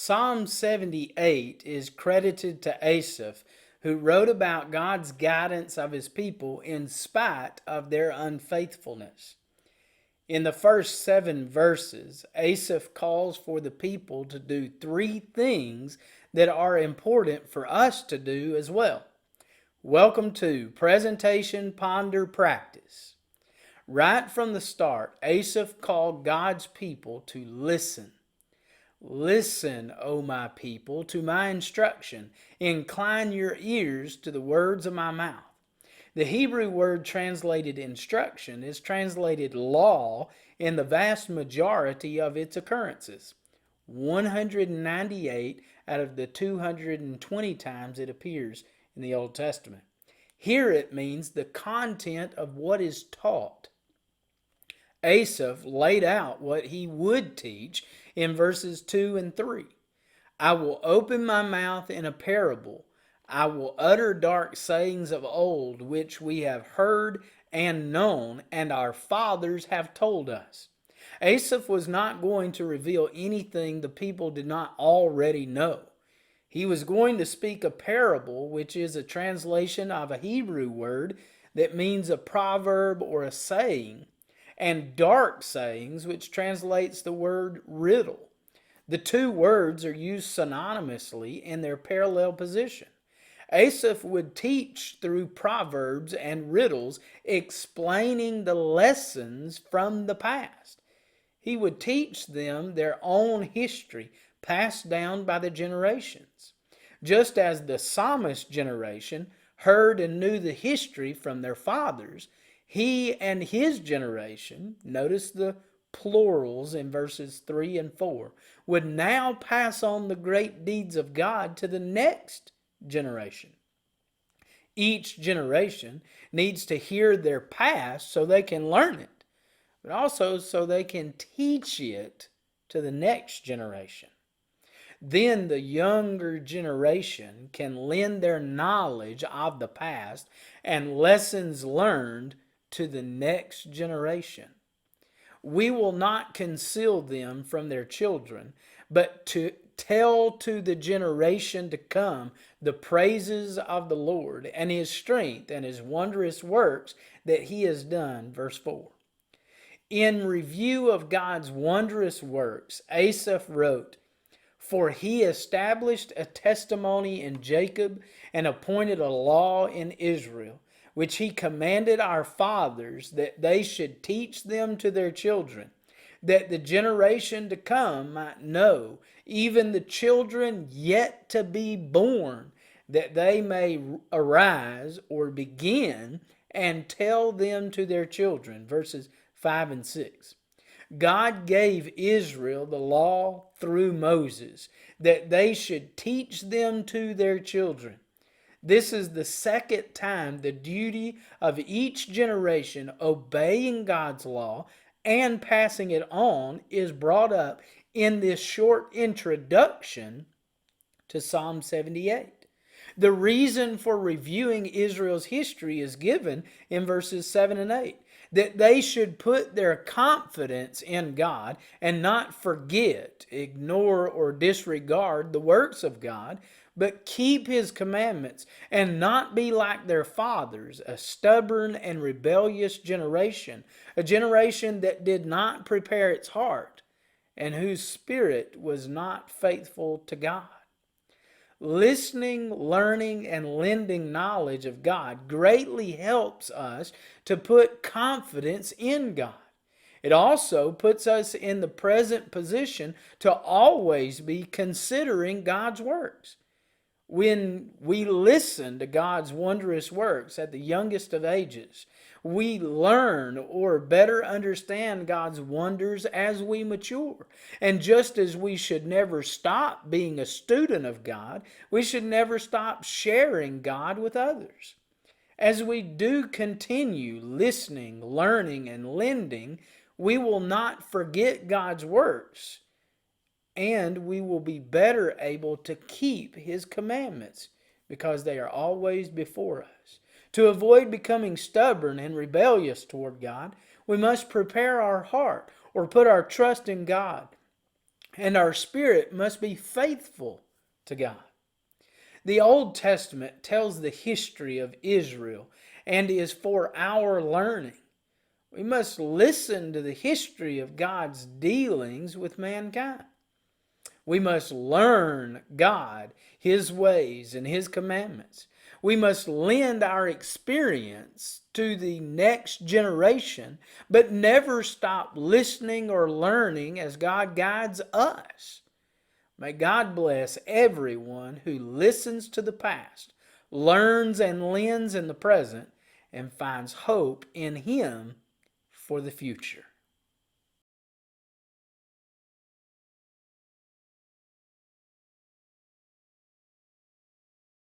Psalm 78 is credited to Asaph, who wrote about God's guidance of his people in spite of their unfaithfulness. In the first 7 verses, Asaph calls for the people to do 3 things that are important for us to do as well. Welcome to Presentation, Ponder, Practice. Right from the start, Asaph called God's people to listen. Listen, O my people, to my instruction. Incline your ears to the words of my mouth. The Hebrew word translated instruction is translated law in the vast majority of its occurrences. 198 out of the 220 times it appears in the Old Testament. Here it means the content of what is taught. Asaph laid out what he would teach in verses 2 and 3. I will open my mouth in a parable. I will utter dark sayings of old, which we have heard and known, and our fathers have told us. Asaph was not going to reveal anything the people did not already know. He was going to speak a parable, which is a translation of a Hebrew word that means a proverb or a saying, and dark sayings, which translates the word riddle. The 2 words are used synonymously in their parallel position. Asaph would teach through proverbs and riddles, explaining the lessons from the past. He would teach them their own history, passed down by the generations. Just as the psalmist generation heard and knew the history from their fathers, he and his generation, notice the plurals in verses 3 and 4, would now pass on the great deeds of God to the next generation. Each generation needs to hear their past so they can learn it, but also so they can teach it to the next generation. Then the younger generation can lend their knowledge of the past and lessons learned to the next generation. We will not conceal them from their children, but to tell to the generation to come the praises of the Lord and his strength and his wondrous works that he has done. Verse 4. In review of God's wondrous works, Asaph wrote, For he established a testimony in Jacob and appointed a law in Israel, which he commanded our fathers that they should teach them to their children, that the generation to come might know, even the children yet to be born, that they may arise or begin and tell them to their children. Verses 5 and 6. God gave Israel the law through Moses, that they should teach them to their children. This is the second time the duty of each generation obeying God's law and passing it on is brought up in this short introduction to Psalm 78. The reason for reviewing Israel's history is given in verses 7 and 8. That they should put their confidence in God and not forget, ignore, or disregard the works of God, but keep his commandments and not be like their fathers, a stubborn and rebellious generation, a generation that did not prepare its heart and whose spirit was not faithful to God. Listening, learning, and lending knowledge of God greatly helps us to put confidence in God. It also puts us in the present position to always be considering God's works. When we listen to God's wondrous works at the youngest of ages, we learn or better understand God's wonders as we mature. And just as we should never stop being a student of God, we should never stop sharing God with others. As we do continue listening, learning, and lending, we will not forget God's works, and we will be better able to keep his commandments because they are always before us. To avoid becoming stubborn and rebellious toward God, we must prepare our heart or put our trust in God and our spirit must be faithful to God. The Old Testament tells the history of Israel and is for our learning. We must listen to the history of God's dealings with mankind. We must learn God, His ways, and His commandments. We must lend our experience to the next generation, but never stop listening or learning as God guides us. May God bless everyone who listens to the past, learns and lends in the present, and finds hope in Him for the future.